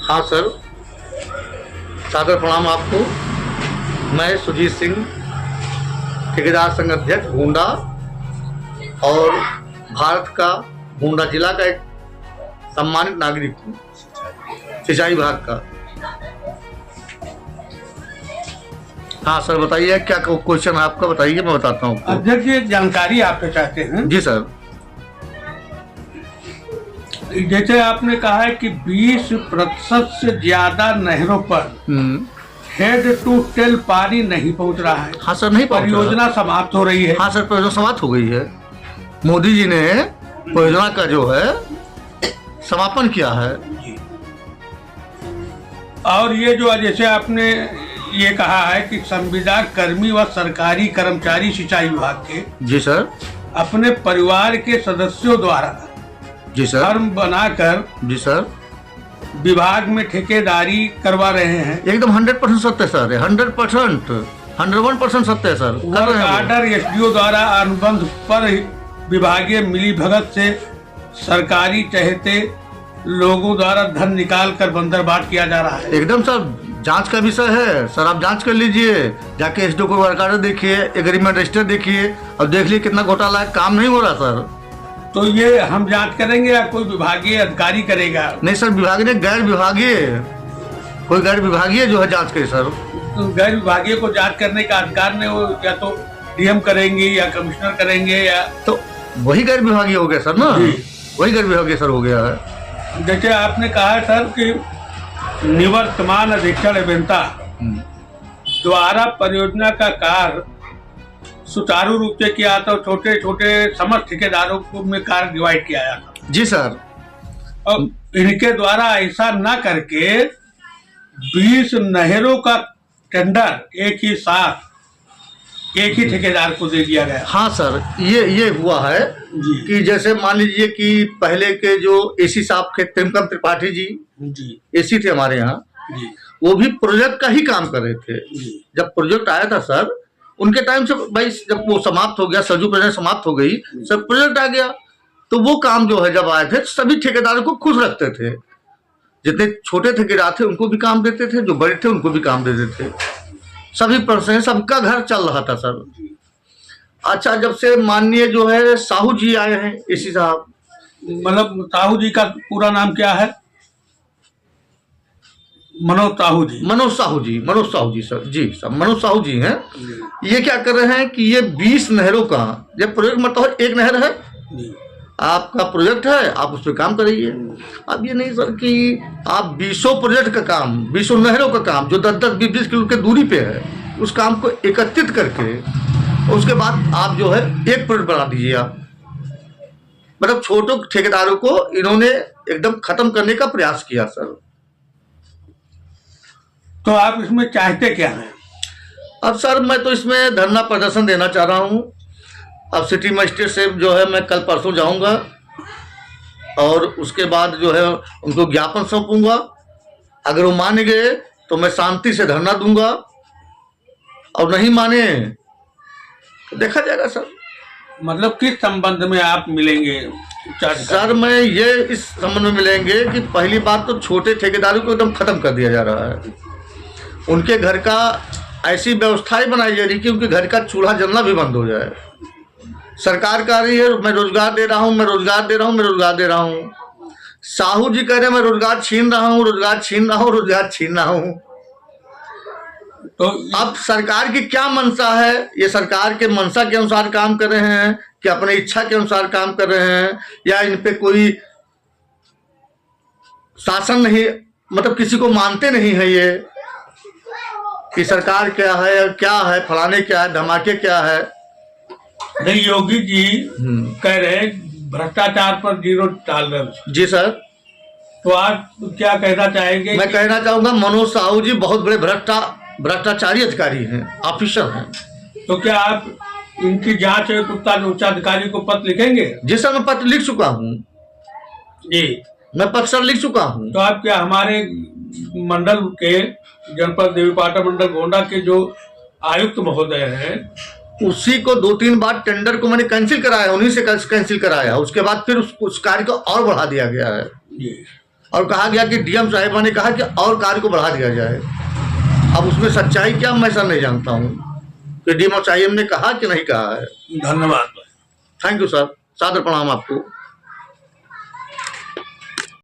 हाँ सर, सादर प्रणाम आपको। मैं सुजीत सिंह, ठेकेदार संघ अध्यक्ष गोंडा और भारत का गोंडा जिला का एक सम्मानित नागरिक हूँ, सिंचाई विभाग का। हाँ सर, बताइए क्या क्वेश्चन है आपका, बताइए, मैं बताता हूँ। अध्यक्ष, एक जानकारी आपसे चाहते हैं। जी सर। जैसे आपने कहा है कि 20% से ज्यादा नहरों पर हेड टू टेल पानी नहीं पहुंच रहा है। हाँ सर, नहीं पहुंच रहा। परियोजना समाप्त हो रही है। हाँ सर, परियोजना समाप्त हो गई है। मोदी जी ने परियोजना का जो है समापन किया है। और ये जो जैसे आपने ये कहा है कि संविदा कर्मी व सरकारी कर्मचारी सिंचाई विभाग के, जी सर, अपने परिवार के सदस्यों द्वारा, जी सर, फर्म बनाकर, जी सर, विभाग में ठेकेदारी करवा रहे हैं। एकदम 100% सत्य सर, 100%, 101% सत्य है सर। वर्क आर्डर एसडीओ द्वारा अनुबंध पर विभागीय मिलीभगत से सरकारी चहेते लोगों द्वारा धन निकाल कर बंदरबाट किया जा रहा है। एकदम सर, जांच का विषय है सर, आप जांच कर लीजिए, जाके एसडीओ को वर्क आर्डर देखिए, एग्रीमेंट रजिस्टर देखिए और देख लीजिए कितना घोटाला है, काम नहीं हो रहा सर। तो ये हम जांच करेंगे या कोई विभागीय अधिकारी करेगा? नहीं सर, विभाग ने गैर विभागीय, कोई गैर विभागीय जो है जांच करे सर। तो गैर विभागीय को जांच करने का अधिकार ने वो या तो डीएम करेंगे या कमिश्नर करेंगे, या तो वही गैर विभागीय हो गया सर ना, वही गैर विभागीय सर हो गया है। जैसे आपने कहा है सर कि निवर्तमान अधीक्षण अभियंता द्वारा परियोजना का कार्य सुचारू रूप से किया तो छोटे छोटे समस्त ठेकेदारों को में कार्य डिवाइड किया जाता। जी सर। और इनके द्वारा ऐसा न करके 20 नहरों का टेंडर एक ही साथ एक ही ठेकेदार को दे दिया गया। हाँ सर, ये हुआ है कि जैसे मान लीजिए कि पहले के जो एसी साहब थे, प्रेमकांत त्रिपाठी जी एसी थे हमारे यहाँ, वो भी प्रोजेक्ट का ही काम कर रहे थे। जब प्रोजेक्ट आया था सर, उनके टाइम से भाई जब वो समाप्त हो गया, सरजू प्रोजेक्ट समाप्त हो गई, सब प्रोजेक्ट आ गया, तो वो काम जो है जब आए थे सभी ठेकेदारों को खुश रखते थे। जितने छोटे ठेकेदार थे उनको भी काम देते थे, जो बड़े थे उनको भी काम देते थे, सभी परसेंट सबका घर चल रहा था सर। अच्छा, जब से माननीय जो है साहू जी आए हैं, एसी साहब, मतलब साहू जी का पूरा नाम क्या है? मनोज साहू जी सर, जी सर, मनोज साहू जी हैं। ये क्या कर रहे हैं कि ये 20 नहरों का, ये प्रोजेक्ट मतलब एक नहर है, आपका प्रोजेक्ट है, आप उस पर काम करिए। अब ये नहीं सर कि आप 20 प्रोजेक्ट का काम, 20 नहरों का काम जो 10-10, 20-20 किलो के दूरी पे है, उस काम को एकत्रित करके उसके बाद आप जो है एक प्रोजेक्ट बना दीजिए आप। मतलब छोटे ठेकेदारों को इन्होंने एकदम खत्म करने का प्रयास किया सर। तो आप इसमें चाहते क्या हैं? अब सर मैं तो इसमें धरना प्रदर्शन देना चाह रहा हूँ। अब सिटी मजिस्ट्रेट से जो है मैं कल परसों जाऊंगा और उसके बाद जो है उनको ज्ञापन सौंपूंगा। अगर वो मान गए तो मैं शांति से धरना दूंगा, और नहीं माने तो देखा जाएगा सर। मतलब किस संबंध में आप मिलेंगे? सर मैं ये इस संबंध में मिलेंगे कि पहली बात तो छोटे ठेकेदारों को एकदम खत्म कर दिया जा रहा है। उनके घर का ऐसी व्यवस्थाएं बनाई जा रही कि उनके घर का चूल्हा जलना भी बंद हो जाए। सरकार कह रही है मैं रोजगार दे रहा हूँ, मैं रोजगार दे रहा हूँ, मैं रोजगार दे रहा हूँ। साहू जी कह रहे हैं मैं रोजगार छीन रहा हूँ, रोजगार छीन रहा हूँ, रोजगार छीन रहा हूँ। तो अब सरकार की क्या मंशा है? ये सरकार के मंशा के अनुसार काम कर रहे हैं कि अपने इच्छा के अनुसार काम कर रहे हैं, या इन पे कोई शासन नहीं, मतलब किसी को मानते नहीं है ये कि सरकार क्या है, फलाने क्या है, धमाके क्या है। नहीं, योगी जी कह रहे हैं भ्रष्टाचार पर 0 टॉलरेंस। जी सर। तो आप क्या कहना चाहेंगे? मैं कहना चाहूंगा मनोज साहू जी बहुत बड़े भ्रष्टाचारी अधिकारी हैं, ऑफिसर हैं। तो क्या आप इनकी जांच उच्चाधिकारी को पत्र लिखेंगे? जी सर, मैं पत्र लिख चुका हूँ जी, मैं पत्र सर लिख चुका हूँ। तो आप क्या हमारे मंडल के, जनपद देवीपाटन मंडल गोंडा के जो आयुक्त महोदय हैं, उसी को 2-3 बार टेंडर को मैंने कैंसिल कराया, उन्हीं से कैंसिल कराया, उसके बाद फिर उस कार्य को और बढ़ा दिया गया है। और कहा गया कि डीएम साहिबा ने कहा कि और कार्य को बढ़ा दिया जाए। अब उसमें सच्चाई क्या, मैं सर नहीं जानता हूँ कि डीएम साहिब ने कहा कि नहीं कहा है। धन्यवाद। थैंक यू सर, सादर प्रणाम आपको।